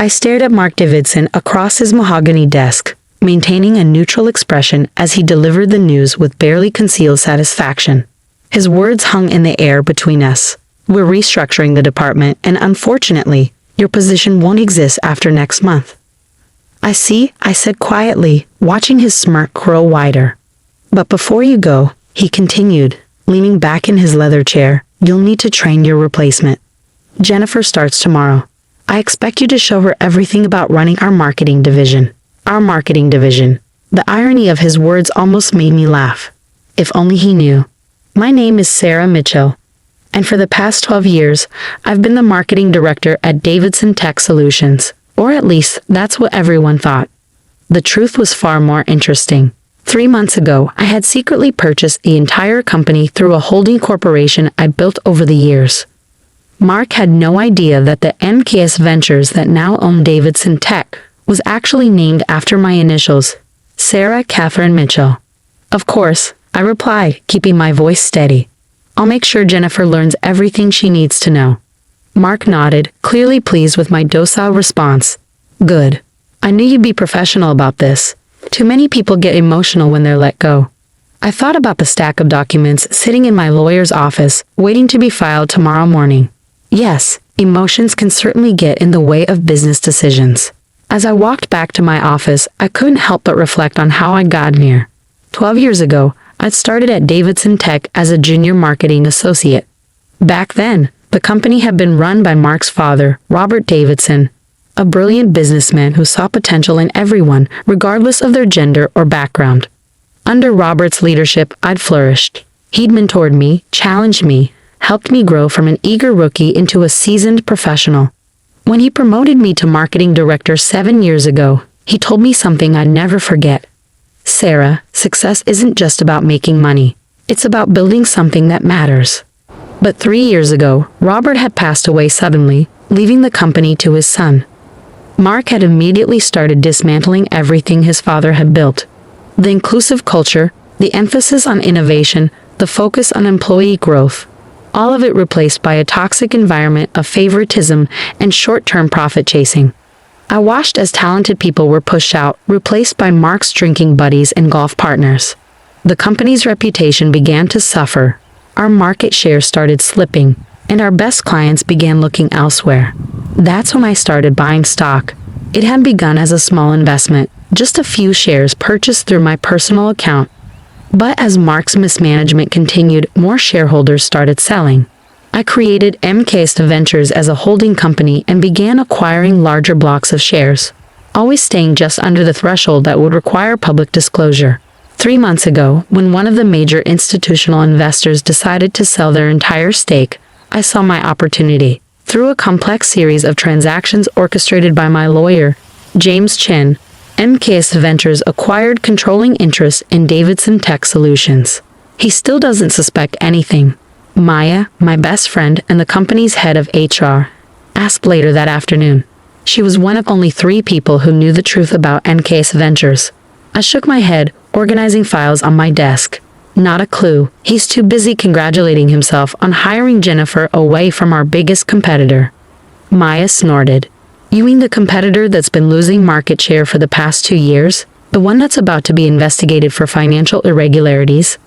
I stared at Mark Davidson across his mahogany desk, maintaining a neutral expression as he delivered the news with barely concealed satisfaction. His words hung in the air between us. We're restructuring the department, and unfortunately, your position won't exist after next month. I see, I said quietly, watching his smirk grow wider. But before you go, he continued, leaning back in his leather chair, you'll need to train your replacement. Jennifer starts tomorrow. I expect you to show her everything about running our marketing division. Our marketing division. The irony of his words almost made me laugh. If only he knew. My name is Sarah Mitchell, and for the past 12 years, I've been the marketing director at Davidson Tech Solutions, or at least that's what everyone thought. The truth was far more interesting. 3 months ago, I had secretly purchased the entire company through a holding corporation I built over the years. Mark had no idea that the MKS Ventures that now own Davidson Tech was actually named after my initials, Sarah Catherine Mitchell. Of course, I replied, keeping my voice steady. I'll make sure Jennifer learns everything she needs to know. Mark nodded, clearly pleased with my docile response. Good. I knew you'd be professional about this. Too many people get emotional when they're let go. I thought about the stack of documents sitting in my lawyer's office, waiting to be filed tomorrow morning. Yes, emotions can certainly get in the way of business decisions. As I walked back to my office, I couldn't help but reflect on how I'd gotten here. 12 years ago, I'd started at Davidson Tech as a junior marketing associate. Back then, the company had been run by Mark's father, Robert Davidson, a brilliant businessman who saw potential in everyone, regardless of their gender or background. Under Robert's leadership, I'd flourished. He'd mentored me, challenged me, helped me grow from an eager rookie into a seasoned professional. When he promoted me to marketing director 7 years ago, he told me something I'd never forget. Sarah, success isn't just about making money. It's about building something that matters. But 3 years ago, Robert had passed away suddenly, leaving the company to his son. Mark had immediately started dismantling everything his father had built. The inclusive culture, the emphasis on innovation, the focus on employee growth. All of it replaced by a toxic environment of favoritism and short-term profit chasing. I watched as talented people were pushed out, replaced by Mark's drinking buddies and golf partners. The company's reputation began to suffer. Our market share started slipping, and our best clients began looking elsewhere. That's when I started buying stock. It had begun as a small investment, just a few shares purchased through my personal account. But as Mark's mismanagement continued, more shareholders started selling. I created MKS Ventures as a holding company and began acquiring larger blocks of shares, always staying just under the threshold that would require public disclosure. 3 months ago, when one of the major institutional investors decided to sell their entire stake, I saw my opportunity. Through a complex series of transactions orchestrated by my lawyer, James Chin, MKS Ventures acquired controlling interest in Davidson Tech Solutions. He still doesn't suspect anything. Maya, my best friend and the company's head of HR, asked later that afternoon. She was one of only 3 people who knew the truth about MKS Ventures. I shook my head, organizing files on my desk. Not a clue. He's too busy congratulating himself on hiring Jennifer away from our biggest competitor. Maya snorted. You mean the competitor that's been losing market share for the past 2 years? The one that's about to be investigated for financial irregularities?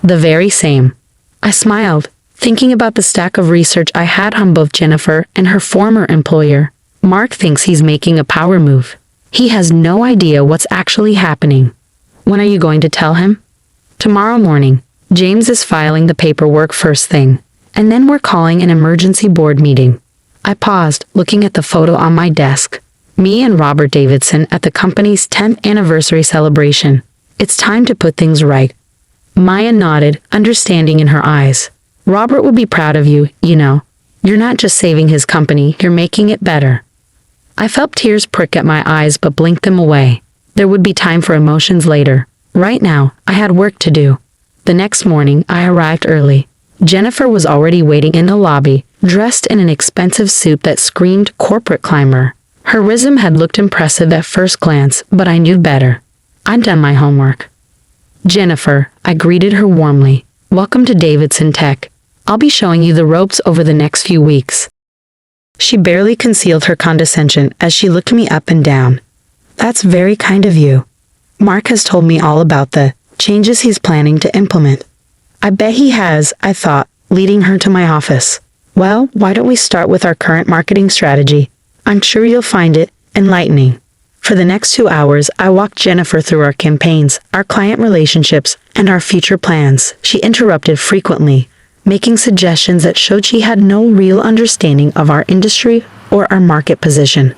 The very same. I smiled, thinking about the stack of research I had on both Jennifer and her former employer. Mark thinks he's making a power move. He has no idea what's actually happening. When are you going to tell him? Tomorrow morning. James is filing the paperwork first thing, and then we're calling an emergency board meeting. I paused, looking at the photo on my desk. Me and Robert Davidson at the company's 10th anniversary celebration. It's time to put things right. Maya nodded, understanding in her eyes. Robert would be proud of you, you know. You're not just saving his company, you're making it better. I felt tears prick at my eyes but blinked them away. There would be time for emotions later. Right now, I had work to do. The next morning, I arrived early. Jennifer was already waiting in the lobby, dressed in an expensive suit that screamed corporate climber. Her resume had looked impressive at first glance, but I knew better. I'd done my homework. Jennifer, I greeted her warmly. Welcome to Davidson Tech. I'll be showing you the ropes over the next few weeks. She barely concealed her condescension as she looked me up and down. That's very kind of you. Mark has told me all about the changes he's planning to implement. I bet he has, I thought, leading her to my office. Well, why don't we start with our current marketing strategy? I'm sure you'll find it enlightening. For the next 2 hours, I walked Jennifer through our campaigns, our client relationships, and our future plans. She interrupted frequently, making suggestions that showed she had no real understanding of our industry or our market position.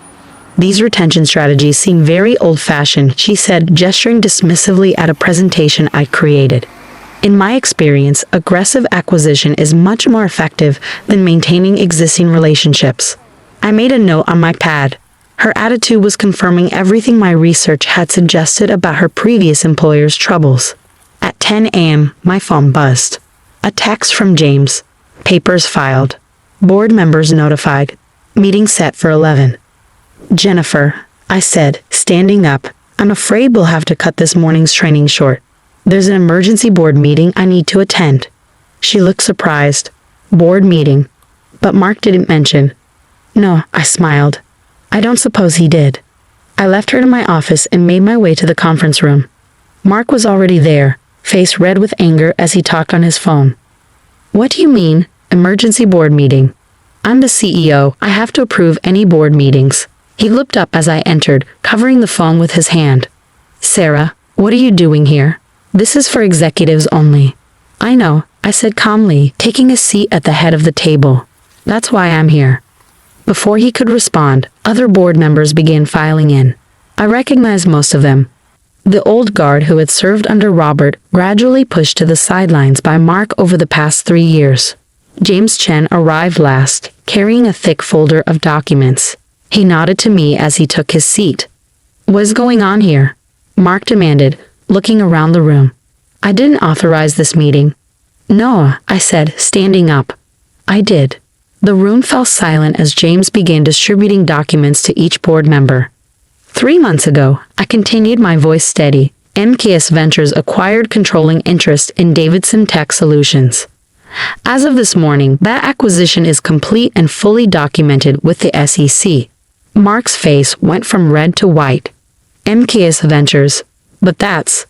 These retention strategies seem very old-fashioned, she said, gesturing dismissively at a presentation I created. In my experience, aggressive acquisition is much more effective than maintaining existing relationships. I made a note on my pad. Her attitude was confirming everything my research had suggested about her previous employer's troubles. At 10 a.m., my phone buzzed. A text from James. Papers filed. Board members notified. Meeting set for 11. Jennifer, I said, standing up, I'm afraid we'll have to cut this morning's training short. There's an emergency board meeting I need to attend. She looked surprised. Board meeting. But Mark didn't mention. No, I smiled. I don't suppose he did. I left her to my office and made my way to the conference room. Mark was already there, face red with anger as he talked on his phone. What do you mean, emergency board meeting? I'm the CEO, I have to approve any board meetings. He looked up as I entered, covering the phone with his hand. Sarah, what are you doing here? This is for executives only. I know, I said calmly, taking a seat at the head of the table. That's why I'm here. Before he could respond, other board members began filing in. I recognized most of them. The old guard who had served under Robert, gradually pushed to the sidelines by Mark over the past 3 years. James Chen arrived last, carrying a thick folder of documents. He nodded to me as he took his seat. What is going on here? Mark demanded, looking around the room. I didn't authorize this meeting. No, I said, standing up. I did. The room fell silent as James began distributing documents to each board member. 3 months ago, I continued, my voice steady. MKS Ventures acquired controlling interest in Davidson Tech Solutions. As of this morning, that acquisition is complete and fully documented with the SEC. Mark's face went from red to white. MKS Ventures. But that's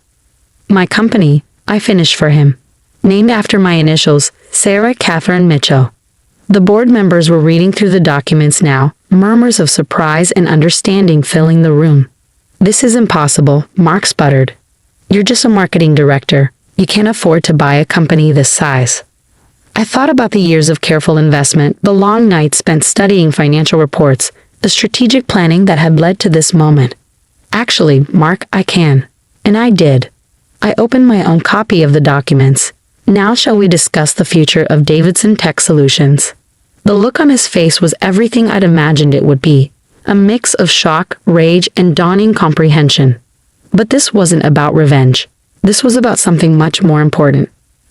my company, I finished for him. Named after my initials, Sarah Catherine Mitchell. The board members were reading through the documents now, murmurs of surprise and understanding filling the room. This is impossible, Mark sputtered. You're just a marketing director. You can't afford to buy a company this size. I thought about the years of careful investment, the long nights spent studying financial reports, the strategic planning that had led to this moment. Actually, Mark, I can. And I did. I opened my own copy of the documents. Now shall we discuss the future of Davidson Tech Solutions? The look on his face was everything I'd imagined it would be. A mix of shock, rage, and dawning comprehension. But this wasn't about revenge. This was about something much more important.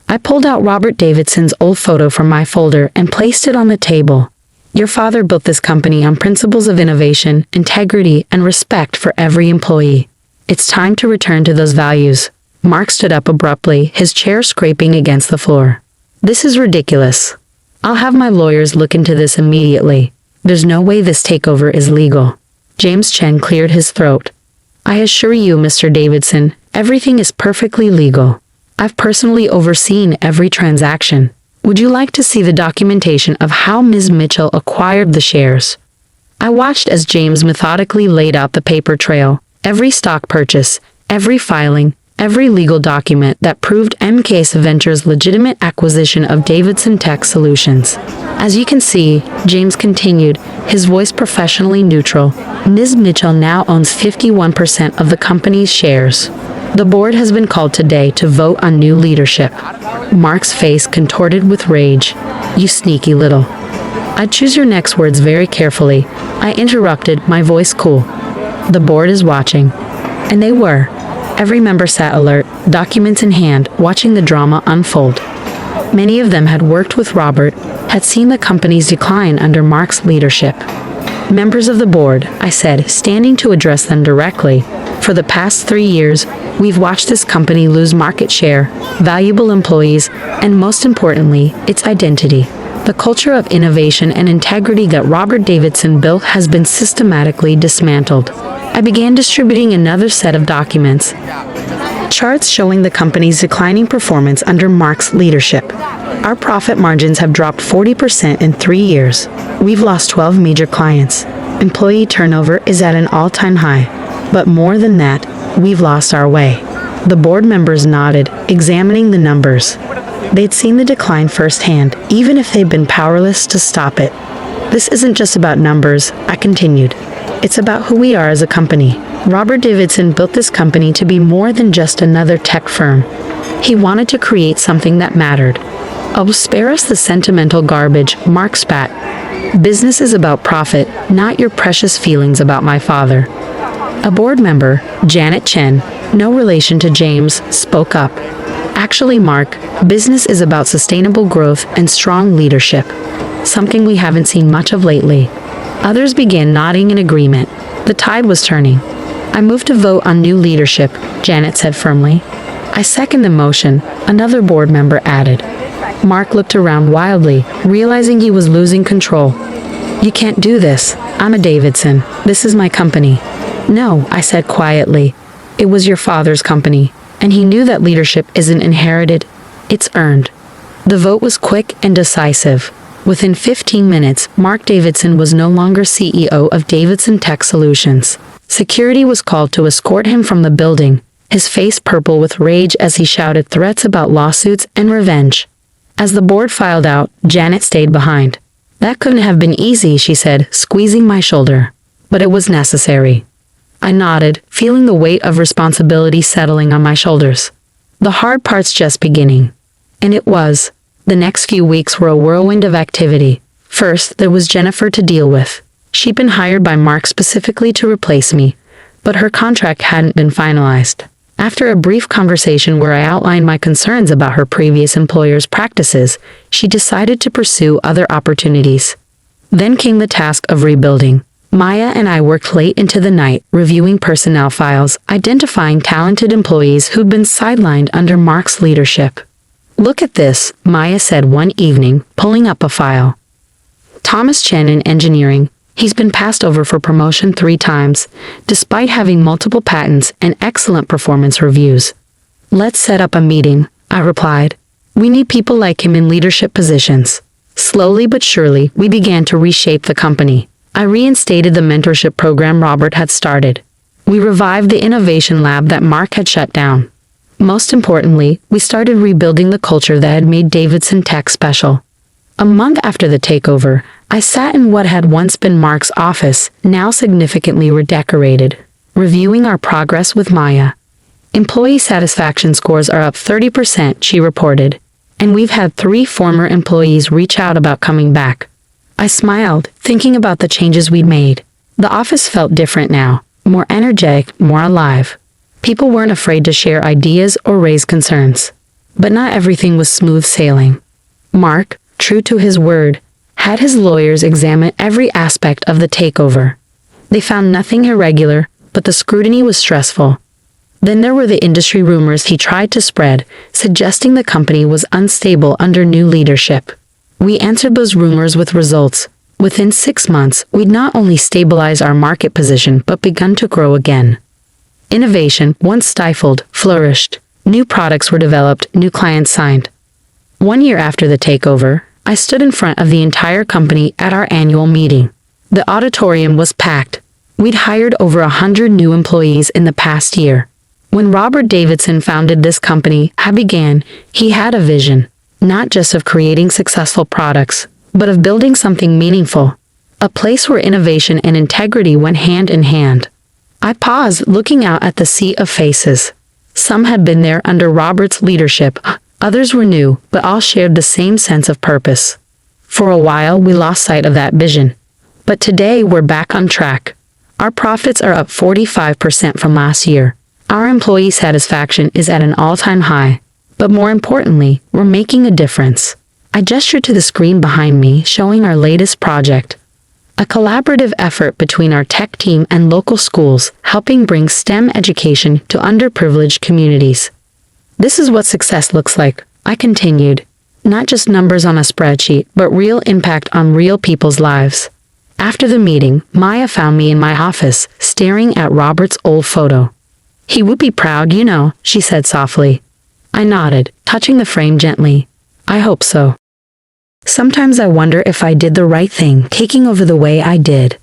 I pulled out Robert Davidson's old photo from my folder and placed it on the table. Your father built this company on principles of innovation, integrity, and respect for every employee. It's time to return to those values. Mark stood up abruptly, his chair scraping against the floor. This is ridiculous. I'll have my lawyers look into this immediately. There's no way this takeover is legal. James Chen cleared his throat. I assure you, Mr. Davidson, everything is perfectly legal. I've personally overseen every transaction. Would you like to see the documentation of how Ms. Mitchell acquired the shares? I watched as James methodically laid out the paper trail, every stock purchase, every filing, every legal document that proved MKS Ventures' legitimate acquisition of Davidson Tech Solutions. As you can see, James continued, his voice professionally neutral, Ms. Mitchell now owns 51% of the company's shares. The board has been called today to vote on new leadership. Mark's face contorted with rage. You sneaky little. I'd choose your next words very carefully. I interrupted, my voice cool. The board is watching. And they were. Every member sat alert, documents in hand, watching the drama unfold. Many of them had worked with Robert, had seen the company's decline under Mark's leadership. Members of the board, I said, standing to address them directly, for the past 3 years, we've watched this company lose market share, valuable employees, and most importantly, its identity. The culture of innovation and integrity that Robert Davidson built has been systematically dismantled. I began distributing another set of documents, charts showing the company's declining performance under Mark's leadership. Our profit margins have dropped 40% in 3 years. We've lost 12 major clients. Employee turnover is at an all-time high. But more than that, we've lost our way. The board members nodded, examining the numbers. They'd seen the decline firsthand, even if they'd been powerless to stop it. This isn't just about numbers, I continued. It's about who we are as a company. Robert Davidson built this company to be more than just another tech firm. He wanted to create something that mattered. Oh, spare us the sentimental garbage, Mark spat. Business is about profit, not your precious feelings about my father. A board member, Janet Chen, no relation to James, spoke up. Actually, Mark, business is about sustainable growth and strong leadership, something we haven't seen much of lately. Others began nodding in agreement. The tide was turning. I moved to vote on new leadership, Janet said firmly. I second the motion, another board member added. Mark looked around wildly, realizing he was losing control. You can't do this. I'm a Davidson. This is my company. No, I said quietly. It was your father's company, and he knew that leadership isn't inherited, it's earned. The vote was quick and decisive. Within 15 minutes, Mark Davidson was no longer CEO of Davidson Tech Solutions. Security was called to escort him from the building, his face purple with rage as he shouted threats about lawsuits and revenge. As the board filed out, Janet stayed behind. That couldn't have been easy, she said, squeezing my shoulder. But it was necessary. I nodded, feeling the weight of responsibility settling on my shoulders. The hard part's just beginning. And it was. The next few weeks were a whirlwind of activity. First, there was Jennifer to deal with. She'd been hired by Mark specifically to replace me, but her contract hadn't been finalized. After a brief conversation where I outlined my concerns about her previous employer's practices, she decided to pursue other opportunities. Then came the task of rebuilding. Maya and I worked late into the night, reviewing personnel files, identifying talented employees who'd been sidelined under Mark's leadership. Look at this, Maya said one evening, pulling up a file. Thomas Chen in engineering. He's been passed over for promotion 3 times, despite having multiple patents and excellent performance reviews. Let's set up a meeting, I replied. We need people like him in leadership positions. Slowly but surely, we began to reshape the company. I reinstated the mentorship program Robert had started. We revived the innovation lab that Mark had shut down. Most importantly, we started rebuilding the culture that had made Davidson Tech special. A month after the takeover, I sat in what had once been Mark's office, now significantly redecorated, reviewing our progress with Maya. Employee satisfaction scores are up 30%, she reported, and we've had 3 former employees reach out about coming back. I smiled, thinking about the changes we'd made. The office felt different now, more energetic, more alive. People weren't afraid to share ideas or raise concerns. But not everything was smooth sailing. Mark, true to his word, had his lawyers examine every aspect of the takeover. They found nothing irregular, but the scrutiny was stressful. Then there were the industry rumors he tried to spread, suggesting the company was unstable under new leadership. We answered those rumors with results. Within 6 months, we'd not only stabilized our market position but begun to grow again. Innovation, once stifled, flourished. New products were developed, new clients signed. 1 year after the takeover, I stood in front of the entire company at our annual meeting. The auditorium was packed. We'd hired over 100 new employees in the past year. When Robert Davidson founded this company, he had a vision. Not just of creating successful products, but of building something meaningful. A place where innovation and integrity went hand in hand. I paused, looking out at the sea of faces. Some had been there under Robert's leadership, others were new, but all shared the same sense of purpose. For a while, we lost sight of that vision. But today, we're back on track. Our profits are up 45% from last year. Our employee satisfaction is at an all-time high. But more importantly, we're making a difference. I gestured to the screen behind me, showing our latest project. A collaborative effort between our tech team and local schools, helping bring STEM education to underprivileged communities. This is what success looks like, I continued. Not just numbers on a spreadsheet, but real impact on real people's lives. After the meeting, Maya found me in my office, staring at Robert's old photo. "He would be proud, you know," she said softly. I nodded, touching the frame gently. "I hope so. Sometimes I wonder if I did the right thing, taking over the way I did."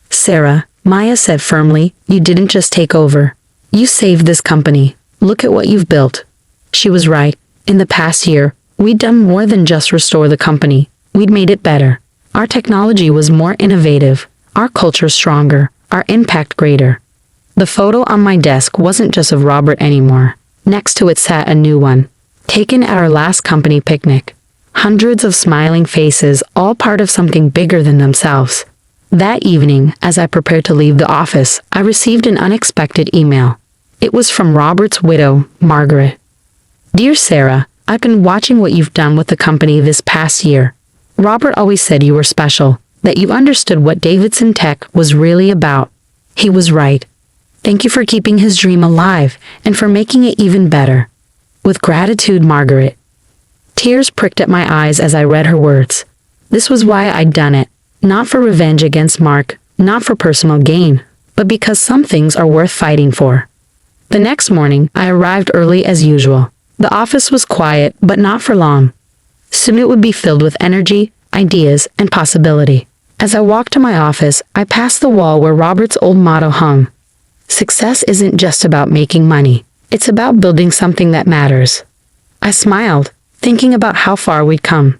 "Sarah," Maya said firmly, "you didn't just take over. You saved this company. Look at what you've built." She was right. In the past year, we'd done more than just restore the company. We'd made it better. Our technology was more innovative, our culture stronger, our impact greater. The photo on my desk wasn't just of Robert anymore. Next to it sat a new one, taken at our last company picnic. Hundreds of smiling faces, all part of something bigger than themselves. That evening, as I prepared to leave the office, I received an unexpected email. It was from Robert's widow, Margaret. "Dear Sarah, I've been watching what you've done with the company this past year. Robert always said you were special, that you understood what Davidson Tech was really about. He was right. Thank you for keeping his dream alive and for making it even better. With gratitude, Margaret." Tears pricked at my eyes as I read her words. This was why I'd done it. Not for revenge against Mark, not for personal gain, but because some things are worth fighting for. The next morning, I arrived early as usual. The office was quiet, but not for long. Soon it would be filled with energy, ideas, and possibility. As I walked to my office, I passed the wall where Robert's old motto hung. "Success isn't just about making money. It's about building something that matters." I smiled, thinking about how far we'd come.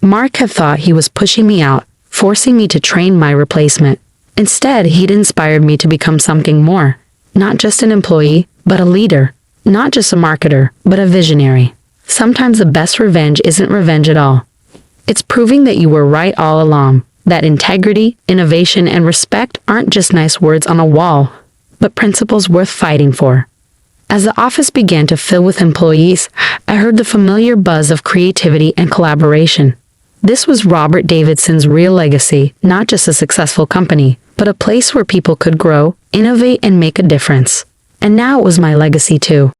Mark had thought he was pushing me out, forcing me to train my replacement. Instead, he'd inspired me to become something more. Not just an employee, but a leader. Not just a marketer, but a visionary. Sometimes the best revenge isn't revenge at all. It's proving that you were right all along, that integrity, innovation, and respect aren't just nice words on a wall, but principles worth fighting for. As the office began to fill with employees, I heard the familiar buzz of creativity and collaboration. This was Robert Davidson's real legacy, not just a successful company, but a place where people could grow, innovate, and make a difference. And now it was my legacy too.